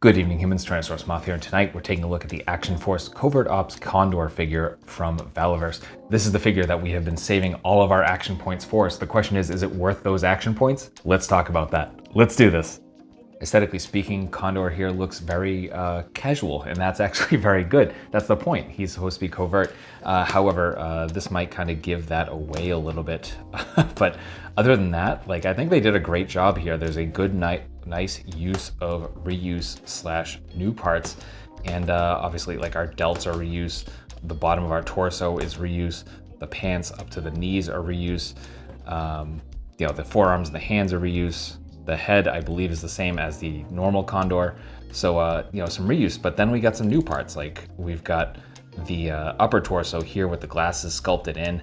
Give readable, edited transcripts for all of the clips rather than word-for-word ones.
Good evening, humans. TyrannosaurusMoth here, and tonight we're taking a look at the Action Force Covert Ops Condor figure from Valaverse. This is the figure that we have been saving all of our action points for, so the question is it worth those action points? Let's talk about that. Let's do this. Aesthetically speaking, Condor here looks very casual, and that's actually very good. That's the point. He's supposed to be covert. However, this might kind of give that away a little bit. But other than that, I think they did a great job here. There's a good nice use of reuse slash new parts. And obviously, our delts are reuse. The bottom of our torso is reuse. The pants up to the knees are reuse. The forearms and the hands are reuse. The head, I believe, is the same as the normal Condor. So, some reuse, but then we got some new parts. We've got the upper torso here with the glasses sculpted in.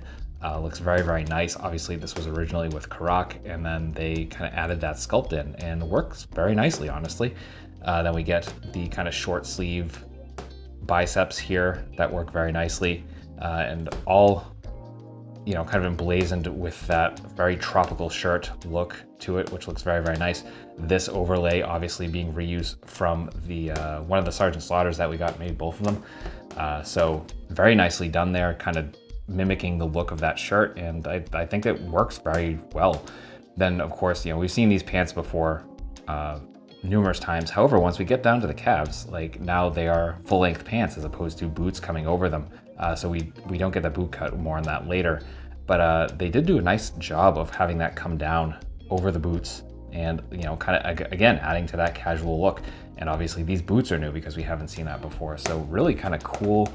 Looks very, very nice. Obviously, this was originally with Karak, and then they kind of added that sculpt in, and works very nicely, honestly. Then we get the kind of short sleeve biceps here that work very nicely, and all kind of emblazoned with that very tropical shirt look to it, which looks very, very nice. This overlay obviously being reused from the one of the Sergeant Slaughters that we got, maybe both of them. So very nicely done there, kind of mimicking the look of that shirt, and I think it works very well. Then, of course, we've seen these pants before numerous times. However, once we get down to the calves, now they are full-length pants as opposed to boots coming over them. So we don't get the boot cut, more on that later. But they did do a nice job of having that come down over the boots and, kind of, again, adding to that casual look. And obviously these boots are new because we haven't seen that before. So really kind of cool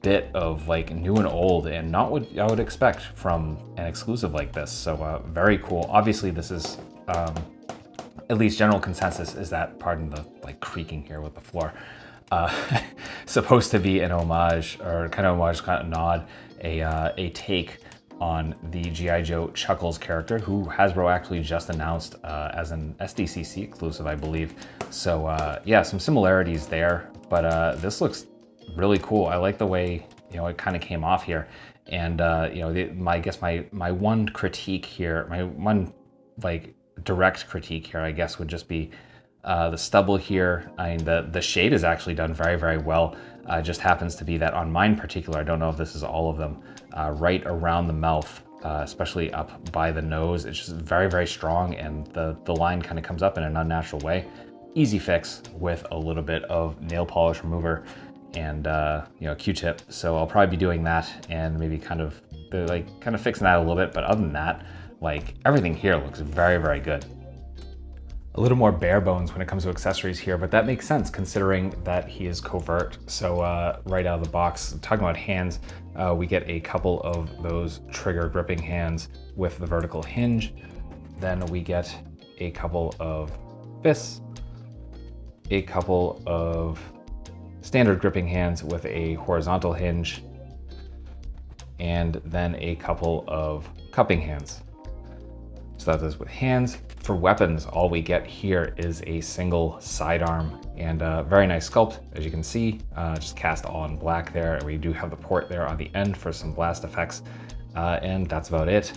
bit of new and old, and not what I would expect from an exclusive like this. So very cool. Obviously this is, at least general consensus is that, pardon the creaking here with the floor, supposed to be an homage, or kind of nod, a take on the G.I. Joe Chuckles character, who Hasbro actually just announced as an SDCC exclusive, I believe. So yeah, some similarities there, but this looks really cool. I like the way it kind of came off here, and my one critique here, my one direct critique here, I guess, would just be the stubble here. I mean, the shade is actually done very, very well. Just happens to be that on mine particular, I don't know if this is all of them, right around the mouth, especially up by the nose, it's just very, very strong, and the line kind of comes up in an unnatural way. Easy fix with a little bit of nail polish remover and Q-tip. So I'll probably be doing that and maybe kind of fixing that a little bit. But other than that, everything here looks very, very good. A little more bare bones when it comes to accessories here, but that makes sense considering that he is covert. So right out of the box, talking about hands, we get a couple of those trigger gripping hands with the vertical hinge. Then we get a couple of fists, a couple of standard gripping hands with a horizontal hinge, and then a couple of cupping hands. So that is with hands. For weapons, all we get here is a single sidearm, and a very nice sculpt, as you can see, just cast all in black there. And we do have the port there on the end for some blast effects, and that's about it.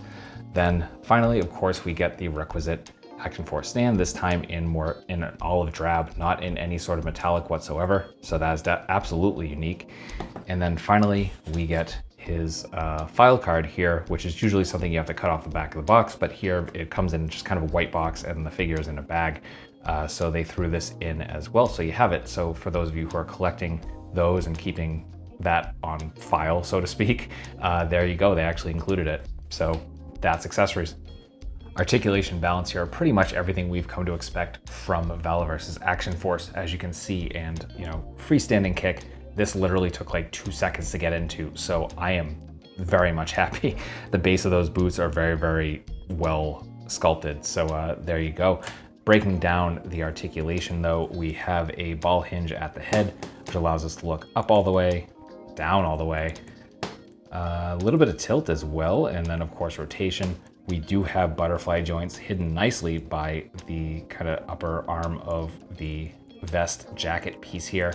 Then finally, of course, we get the requisite Action Force stand, this time in an olive drab, not in any sort of metallic whatsoever. So that is absolutely unique. And then finally, we get his file card here, which is usually something you have to cut off the back of the box, but here it comes in just kind of a white box and the figure is in a bag. So they threw this in as well, so you have it. So for those of you who are collecting those and keeping that on file, so to speak, there you go, they actually included it. So that's accessories. Articulation, balance here are pretty much everything we've come to expect from Valaverse's Action Force, as you can see, and freestanding kick. This literally took 2 seconds to get into, so I am very much happy. The base of those boots are very, very well sculpted, so there you go. Breaking down the articulation though, we have a ball hinge at the head, which allows us to look up all the way, down all the way, a little bit of tilt as well, and then of course rotation. We do have butterfly joints hidden nicely by the kind of upper arm of the vest jacket piece here.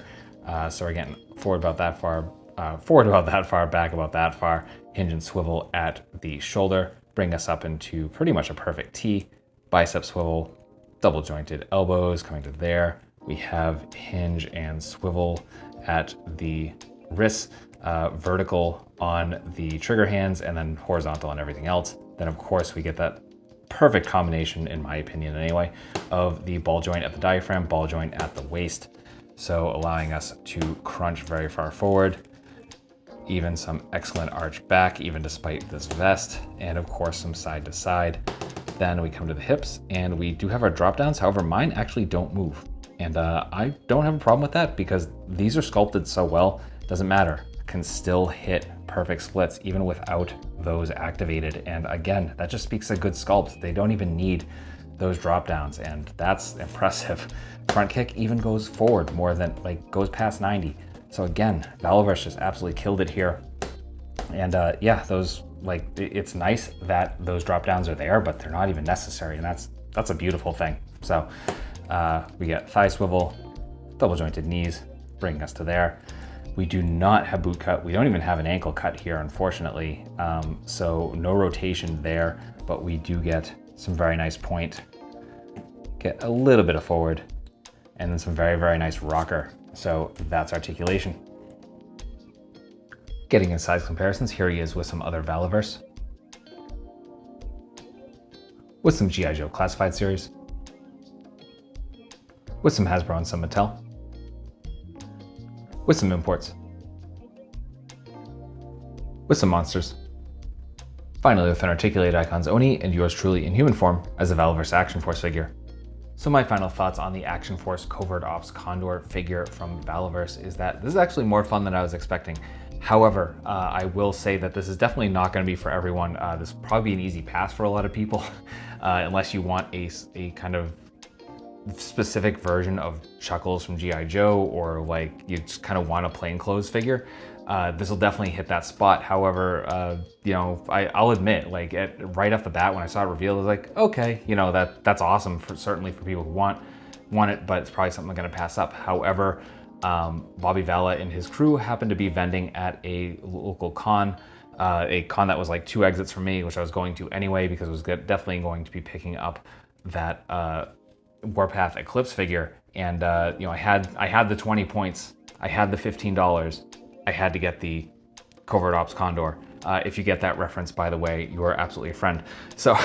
So again, forward about that far, back about that far, hinge and swivel at the shoulder, bring us up into pretty much a perfect T, bicep swivel, double jointed elbows coming to there, We have hinge and swivel at the wrists, vertical on the trigger hands, and then horizontal on everything else. Then of course we get that perfect combination, in my opinion anyway, of the ball joint at the diaphragm, ball joint at the waist. So allowing us to crunch very far forward, even some excellent arch back, even despite this vest, and of course some side to side. Then we come to the hips and we do have our drop downs. However, mine actually don't move. And I don't have a problem with that because these are sculpted so well, it doesn't matter. Can still hit perfect splits even without those activated. And again, that just speaks a good sculpt. They don't even need those drop downs, and that's impressive. Front kick even goes forward more than, like, goes past 90. So again, Valaverse just absolutely killed it here. And yeah, those, like, it's nice that those drop downs are there, but they're not even necessary, and that's a beautiful thing. So we get thigh swivel, double jointed knees, bringing us to there. We do not have boot cut. We don't even have an ankle cut here, unfortunately. So no rotation there, but we do get some very nice point, get a little bit of forward, and then some very, very nice rocker. So that's articulation. Getting in size comparisons, here he is with some other Valaverse, with some G.I. Joe Classified series, with some Hasbro and some Mattel, with some imports, with some monsters. Finally, with an articulated Icon's Oni and yours truly in human form as a Valaverse Action Force figure. So my final thoughts on the Action Force Covert Ops Condor figure from Valaverse is that this is actually more fun than I was expecting. However, I will say that this is definitely not going to be for everyone. This will probably be an easy pass for a lot of people, unless you want a kind of specific version of Chuckles from G.I. Joe, or like you just kind of want a plainclothes figure. This will definitely hit that spot. However, you know, I'll admit, like right off the bat when I saw it revealed, I was like, okay, you know, that's awesome certainly for people who want it, but it's probably something I'm going to pass up. However, Bobby Vala and his crew happened to be vending at a local con, a con that was like 2 exits from me, which I was going to anyway because I was definitely going to be picking up that Warpath Eclipse figure. And you know, I had the 20 points, I had the $15. I had to get the Covert Ops Condor. If you get that reference, by the way, you are absolutely a friend. So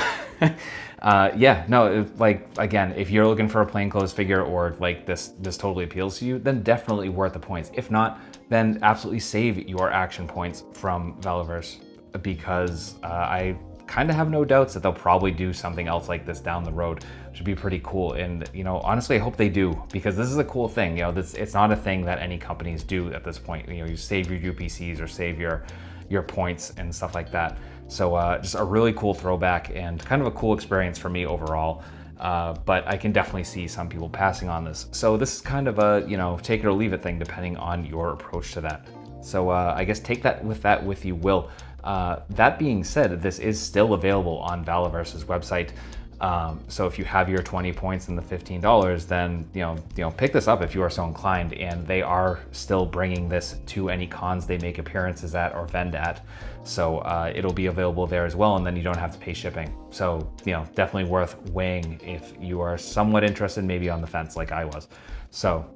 yeah, no, like, again, if you're looking for a plainclothes figure or like this totally appeals to you, then definitely worth the points. If not, then absolutely save your action points from Valaverse, because I kind of have no doubts that they'll probably do something else like this down the road, which would be pretty cool. And, you know, honestly, I hope they do, because this is a cool thing. You know, it's not a thing that any companies do at this point. You know, you save your UPCs or save your points and stuff like that. So just a really cool throwback and kind of a cool experience for me overall. But I can definitely see some people passing on this. So this is kind of a, you know, take it or leave it thing depending on your approach to that. So I guess take that with you will. That being said, this is still available on Valaverse's website. So if you have your 20 points and the $15, then you know pick this up if you are so inclined. And they are still bringing this to any cons they make appearances at or vend at. So it'll be available there as well, and then you don't have to pay shipping. So, you know, definitely worth weighing if you are somewhat interested, maybe on the fence like I was. So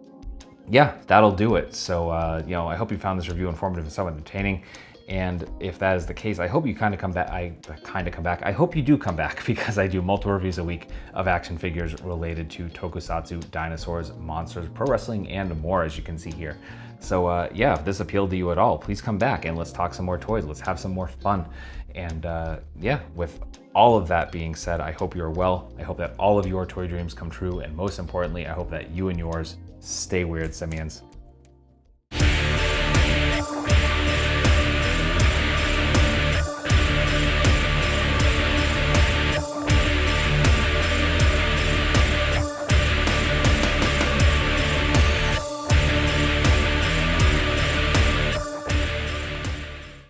yeah, that'll do it. So you know, I hope you found this review informative and somewhat entertaining. And if that is the case, I hope you kind of come back. I hope you do come back, because I do multiple reviews a week of action figures related to tokusatsu, dinosaurs, monsters, pro wrestling, and more, as you can see here. So yeah, if this appealed to you at all, please come back and let's talk some more toys. Let's have some more fun. And yeah, with all of that being said, I hope you're well. I hope that all of your toy dreams come true. And most importantly, I hope that you and yours stay weird, simians.